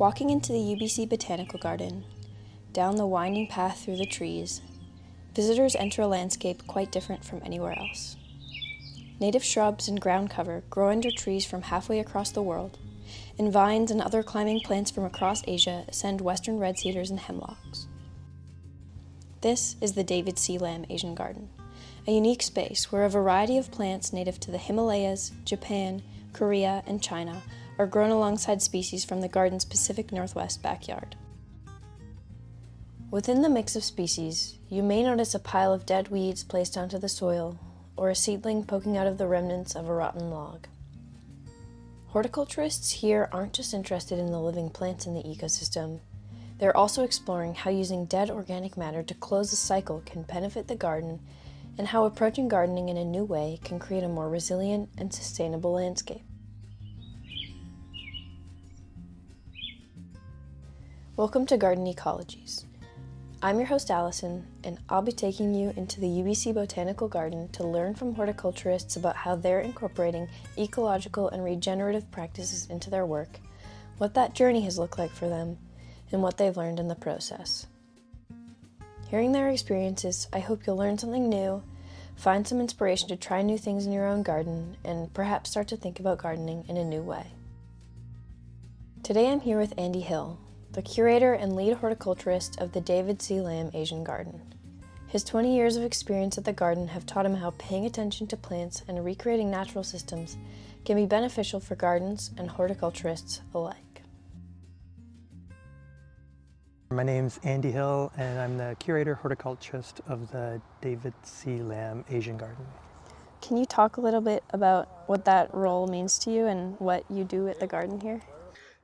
Walking into the UBC Botanical Garden, down the winding path through the trees, visitors enter a landscape quite different from anywhere else. Native shrubs and ground cover grow under trees from halfway across the world, and vines and other climbing plants from across Asia ascend western red cedars and hemlocks. This is the David C. Lam Asian Garden, a unique space where a variety of plants native to the Himalayas, Japan, Korea, and China are grown alongside species from the garden's Pacific Northwest backyard. Within the mix of species, you may notice a pile of dead weeds placed onto the soil, or a seedling poking out of the remnants of a rotten log. Horticulturists here aren't just interested in the living plants in the ecosystem, they're also exploring how using dead organic matter to close a cycle can benefit the garden, and how approaching gardening in a new way can create a more resilient and sustainable landscape. Welcome to Garden Ecologies. I'm your host Allison, and I'll be taking you into the UBC Botanical Garden to learn from horticulturists about how they're incorporating ecological and regenerative practices into their work, what that journey has looked like for them, and what they've learned in the process. Hearing their experiences, I hope you'll learn something new, find some inspiration to try new things in your own garden, and perhaps start to think about gardening in a new way. Today I'm here with Andy Hill, the curator and lead horticulturist of the David C. Lam Asian Garden. His 20 years of experience at the garden have taught him how paying attention to plants and recreating natural systems can be beneficial for gardens and horticulturists alike. My name's Andy Hill, and I'm the curator horticulturist of the David C. Lam Asian Garden. Can you talk a little bit about what that role means to you and what you do at the garden here?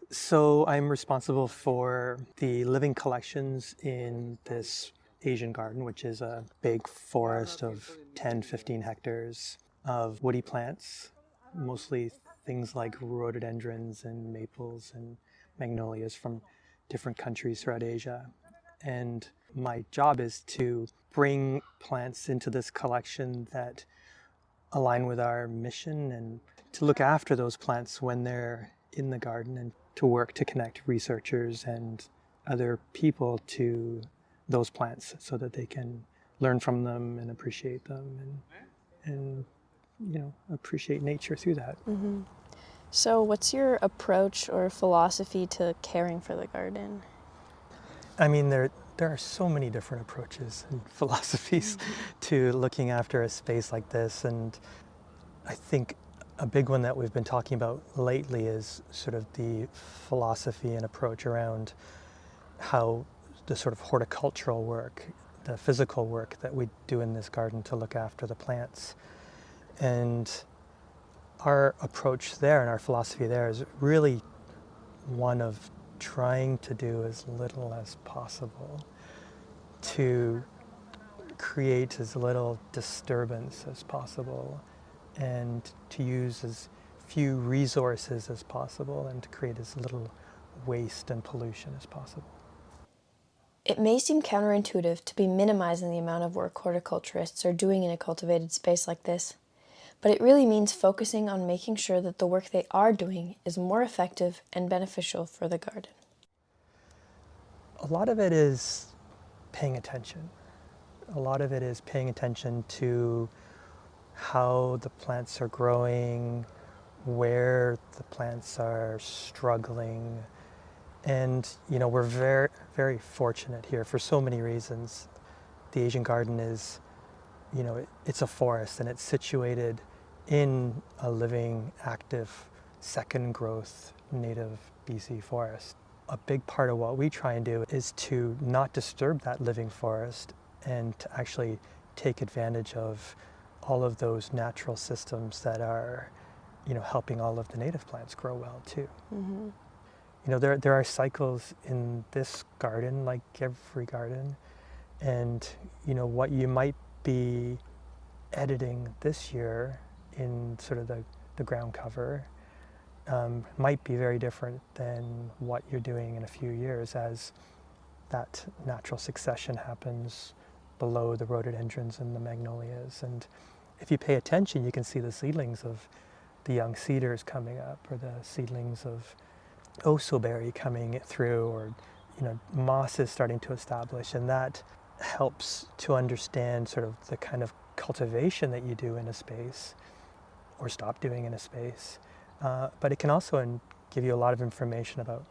So I'm responsible for the living collections in this Asian garden, which is a big forest of 10, 15 hectares of woody plants, mostly things like rhododendrons and maples and magnolias from different countries throughout Asia. And my job is to bring plants into this collection that align with our mission and to look after those plants when they're in the garden and to work to connect researchers and other people to those plants so that they can learn from them and appreciate them and appreciate nature through that. Mm-hmm. So what's your approach or philosophy to caring for the garden? I mean, there are so many different approaches and philosophies to looking after a space like this, and I think a big one that we've been talking about lately is sort of the philosophy and approach around how the sort of horticultural work, the physical work that we do in this garden to look after the plants. And our approach there and our philosophy there is really one of trying to do as little as possible to create as little disturbance as possible and to use as few resources as possible and to create as little waste and pollution as possible. It may seem counterintuitive to be minimizing the amount of work horticulturists are doing in a cultivated space like this, but it really means focusing on making sure that the work they are doing is more effective and beneficial for the garden. A lot of it is paying attention. A lot of it is paying attention to how the plants are growing, where the plants are struggling. And, we're very, very fortunate here for so many reasons. The Asian Garden is, it's a forest and it's situated in a living, active, second growth native BC forest. A big part of what we try and do is to not disturb that living forest and to actually take advantage of all of those natural systems that are, helping all of the native plants grow well too. Mm-hmm. There are cycles in this garden, like every garden, and what you might be editing this year in sort of the ground cover might be very different than what you're doing in a few years as that natural succession happens below the rhododendrons and the magnolias. And if you pay attention, you can see the seedlings of the young cedars coming up or the seedlings of ossoberry coming through, or moss is starting to establish, and that helps to understand sort of the kind of cultivation that you do in a space or stop doing in a space. But it can also give you a lot of information about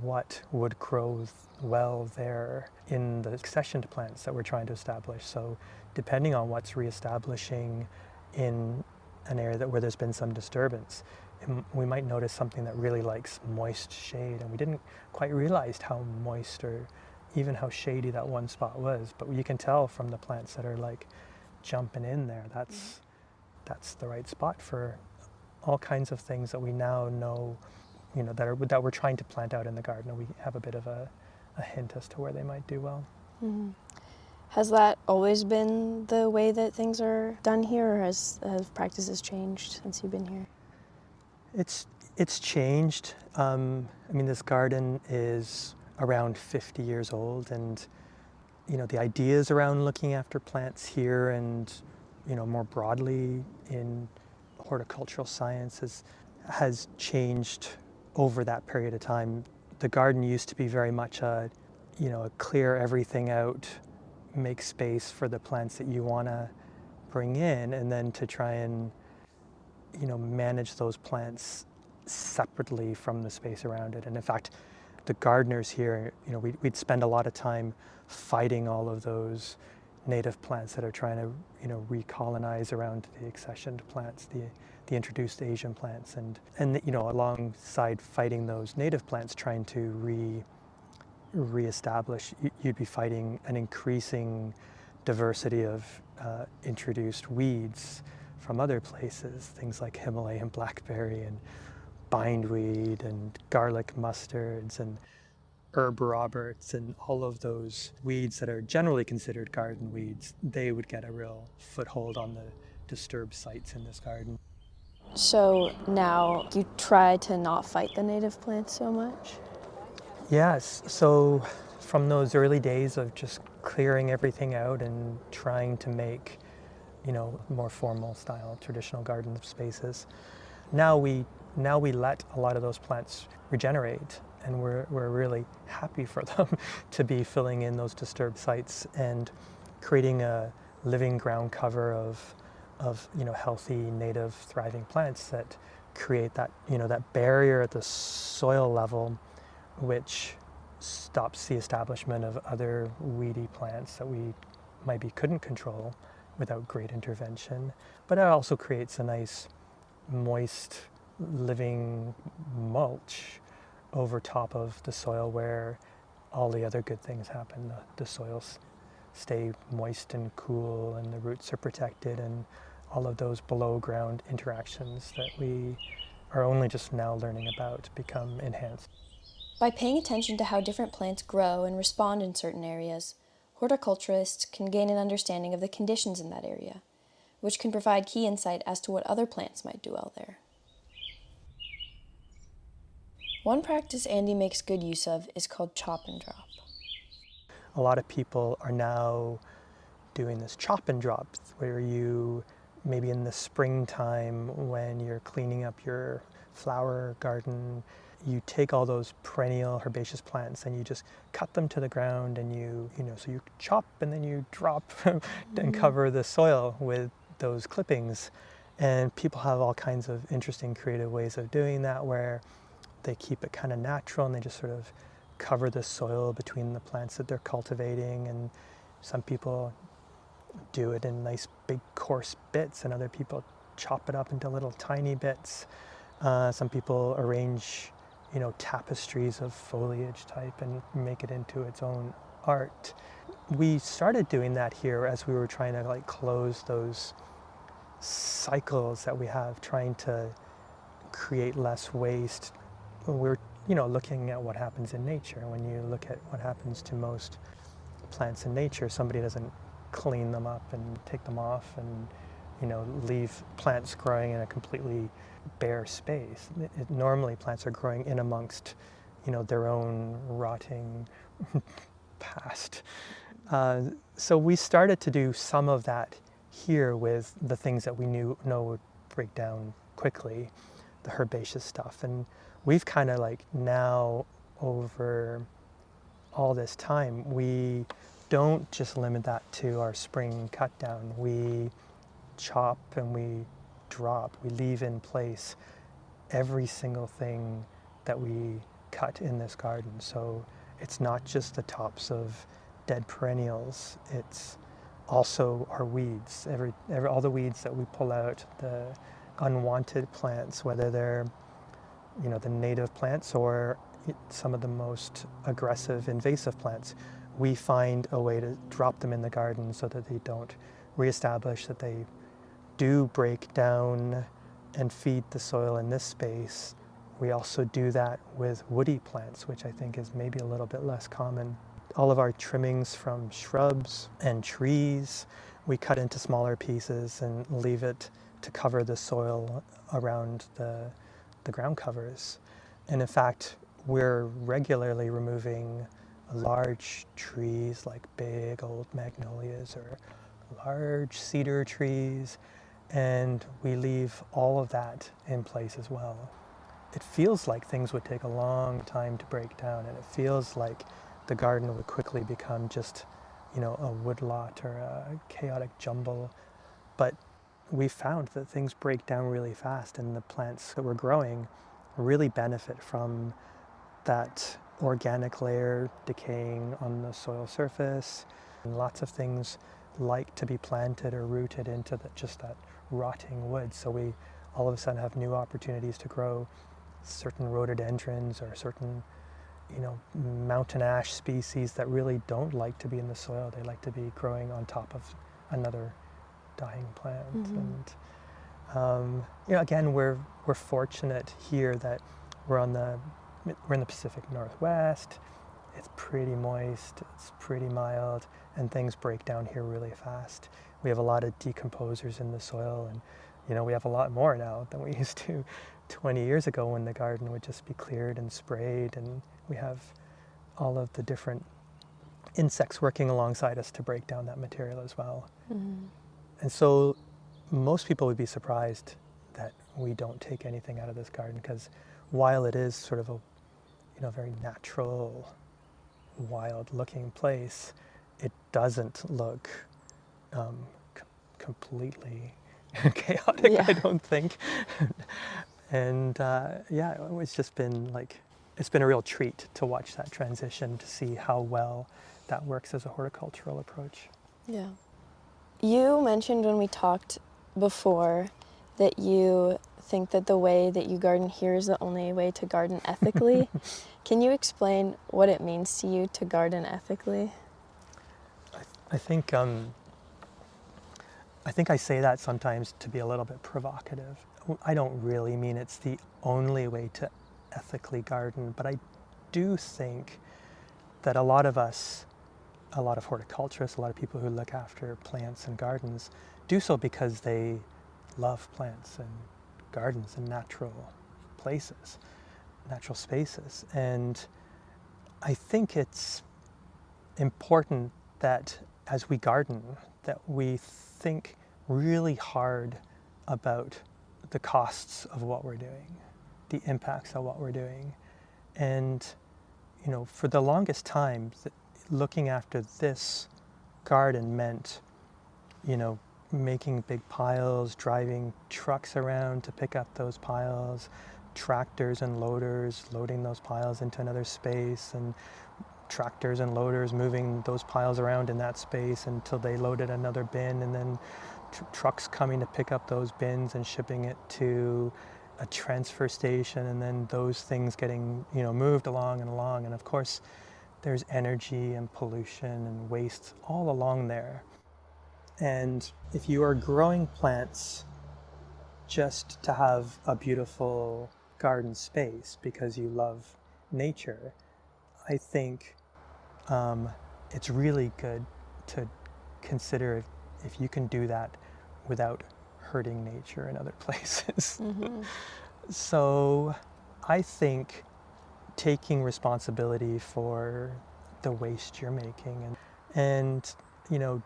what would grow well there in the successioned plants that we're trying to establish. So depending on what's reestablishing in an area where there's been some disturbance, we might notice something that really likes moist shade, and we didn't quite realize how moist or even how shady that one spot was. But you can tell from the plants that are like jumping in there, that's the right spot for all kinds of things that we now know, that we're trying to plant out in the garden, and we have a bit of a hint as to where they might do well. Mm-hmm. Has that always been the way that things are done here, or have practices changed since you've been here? It's changed. This garden is around 50 years old, and the ideas around looking after plants here and more broadly in horticultural science has changed over that period of time. The garden used to be very much a clear everything out, make space for the plants that you want to bring in, and then to try and manage those plants separately from the space around it. And in fact, the gardeners here, we'd spend a lot of time fighting all of those native plants that are trying to recolonize around the accessioned plants, the introduced Asian plants, and alongside fighting those native plants trying to reestablish, you'd be fighting an increasing diversity of introduced weeds from other places, things like Himalayan blackberry and bindweed and garlic mustards and herb roberts, and all of those weeds that are generally considered garden weeds. They would get a real foothold on the disturbed sites in this garden. So now you try to not fight the native plants so much? Yes, so from those early days of just clearing everything out and trying to make more formal style traditional garden spaces, now we let a lot of those plants regenerate, and we're really happy for them to be filling in those disturbed sites and creating a living ground cover of healthy, native, thriving plants that create that that barrier at the soil level, which stops the establishment of other weedy plants that we maybe couldn't control without great intervention. But it also creates a nice, moist, living mulch over top of the soil where all the other good things happen. The soils stay moist and cool, and the roots are protected, and all of those below ground interactions that we are only just now learning about become enhanced. By paying attention to how different plants grow and respond in certain areas, horticulturists can gain an understanding of the conditions in that area, which can provide key insight as to what other plants might do well there. One practice Andy makes good use of is called chop and drop. A lot of people are now doing this chop and drop, where you, maybe in the springtime when you're cleaning up your flower garden, you take all those perennial herbaceous plants and you just cut them to the ground, and so you chop and then you drop and cover the soil with those clippings. And people have all kinds of interesting creative ways of doing that, where they keep it kind of natural and they just sort of cover the soil between the plants that they're cultivating. And some people do it in nice big coarse bits, and other people chop it up into little tiny bits. Some people arrange tapestries of foliage type and make it into its own art. We started doing that here as we were trying to close those cycles that we have, trying to create less waste. We're looking at what happens in nature. When you look at what happens to most plants in nature, somebody doesn't clean them up and take them off and leave plants growing in a completely bare space. Normally plants are growing in amongst their own rotting past. So we started to do some of that here with the things that we know would break down quickly. the herbaceous stuff. And we've kind of like now, over all this time, we don't just limit that to our spring cut down. We chop and we drop, we leave in place every single thing that we cut in this garden. So it's not just the tops of dead perennials, it's also our weeds, all the weeds that we pull out, the unwanted plants, whether they're, you know, the native plants or some of the most aggressive invasive plants. We find a way to drop them in the garden so that they don't reestablish, that they do break down and feed the soil in this space. We also do that with woody plants, which I think is maybe a little bit less common. All of our trimmings from shrubs and trees, we cut into smaller pieces and leave it to cover the soil around the ground covers. And in fact, we're regularly removing large trees like big old magnolias or large cedar trees, and we leave all of that in place as well. It feels like things would take a long time to break down, and it feels like the garden would quickly become just, you know, a woodlot or a chaotic jumble. But we found that things break down really fast, and the plants that we're growing really benefit from that organic layer decaying on the soil surface. And lots of things like to be planted or rooted into just that rotting wood. So we all of a sudden have new opportunities to grow certain rhododendrons or certain, you know, mountain ash species that really don't like to be in the soil. They like to be growing on top of another dying plant. Mm-hmm. And you know, again, we're fortunate here that we're in the Pacific Northwest. It's pretty moist, it's pretty mild, and things break down here really fast. We have a lot of decomposers in the soil, and you know, we have a lot more now than we used to 20 years ago when the garden would just be cleared and sprayed, and we have all of the different insects working alongside us to break down that material as well. Mm-hmm. And so most people would be surprised that we don't take anything out of this garden, because while it is sort of a, you know, very natural, wild-looking place, it doesn't look completely chaotic, Yeah. I don't think. And yeah, it's just been like, it's been a real treat to watch that transition, to see how well that works as a horticultural approach. Yeah. You mentioned when we talked before that you think that the way that you garden here is the only way to garden ethically. Can you explain what it means to you to garden ethically? I think I say that sometimes to be a little bit provocative. I don't really mean it's the only way to ethically garden, but I do think that a lot of us, a lot of horticulturists, a lot of people who look after plants and gardens do so because they love plants and gardens and natural places, natural spaces. And I think it's important that as we garden, that we think really hard about the costs of what we're doing, the impacts of what we're doing. And, you know, for the longest time, looking after this garden meant, you know, making big piles, driving trucks around to pick up those piles, tractors and loaders loading those piles into another space, and tractors and loaders moving those piles around in that space until they loaded another bin, and then trucks coming to pick up those bins and shipping it to a transfer station, and then those things getting, you know, moved along and along. And of course, there's energy and pollution and waste all along there. And if you are growing plants just to have a beautiful garden space because you love nature, I think it's really good to consider if you can do that without hurting nature in other places. Mm-hmm. So I think taking responsibility for the waste you're making, and you know,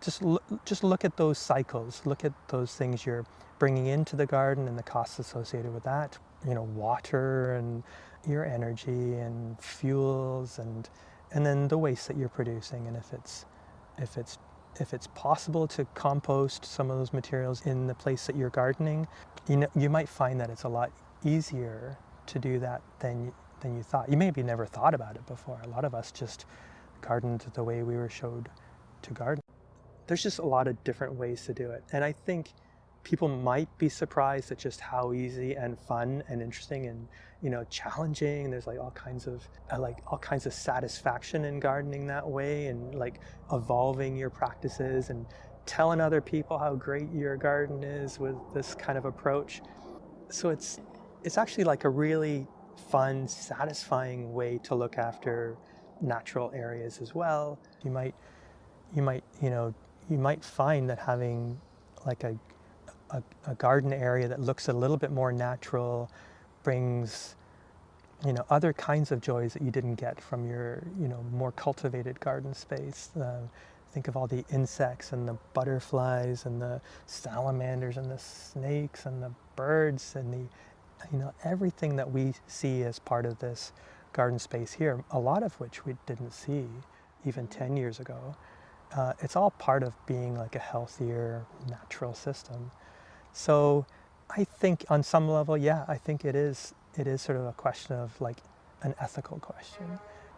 just look at those cycles. Look at those things you're bringing into the garden and the costs associated with that. You know, water and your energy and fuels and then the waste that you're producing. And if it's possible to compost some of those materials in the place that you're gardening, you might find that it's a lot easier to do that than you thought. You maybe never thought about it before. A lot of us just gardened the way we were showed to garden. There's just a lot of different ways to do it. And I think people might be surprised at just how easy and fun and interesting and, you know, challenging. There's like all kinds of satisfaction in gardening that way, and like evolving your practices and telling other people how great your garden is with this kind of approach. So it's actually like a really fun, satisfying way to look after natural areas as well. You might find that having like a garden area that looks a little bit more natural brings, you know, other kinds of joys that you didn't get from your, you know, more cultivated garden space. Think of all the insects and the butterflies and the salamanders and the snakes and the birds and the, you know, everything that we see as part of this garden space here, a lot of which we didn't see even 10 years ago. It's all part of being like a healthier, natural system. So I think on some level, yeah, I think it is sort of a question of like an ethical question.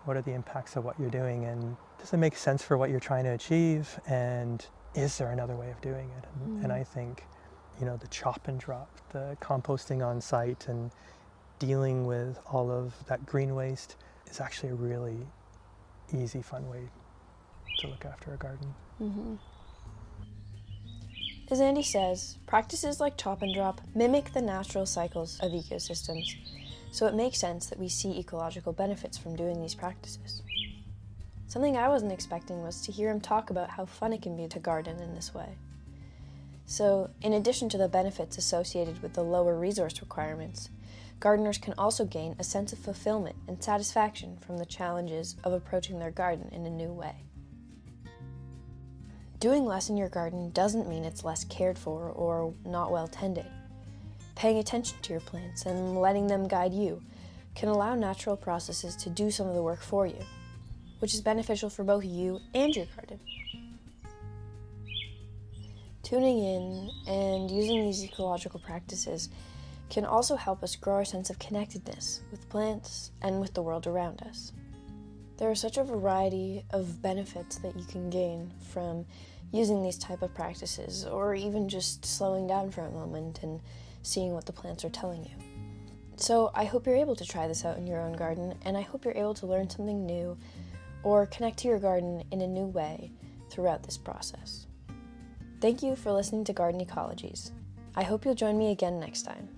What are the impacts of what you're doing, and does it make sense for what you're trying to achieve, and is there another way of doing it? And I think, you know, the chop and drop, the composting on site and dealing with all of that green waste is actually a really easy, fun way to look after a garden. Mm-hmm. As Andy says, practices like chop and drop mimic the natural cycles of ecosystems, so it makes sense that we see ecological benefits from doing these practices. Something I wasn't expecting was to hear him talk about how fun it can be to garden in this way. So, in addition to the benefits associated with the lower resource requirements, gardeners can also gain a sense of fulfillment and satisfaction from the challenges of approaching their garden in a new way. Doing less in your garden doesn't mean it's less cared for or not well tended. Paying attention to your plants and letting them guide you can allow natural processes to do some of the work for you, which is beneficial for both you and your garden. Tuning in and using these ecological practices can also help us grow our sense of connectedness with plants and with the world around us. There are such a variety of benefits that you can gain from using these type of practices, or even just slowing down for a moment and seeing what the plants are telling you. So I hope you're able to try this out in your own garden, and I hope you're able to learn something new or connect to your garden in a new way throughout this process. Thank you for listening to Garden Ecologies. I hope you'll join me again next time.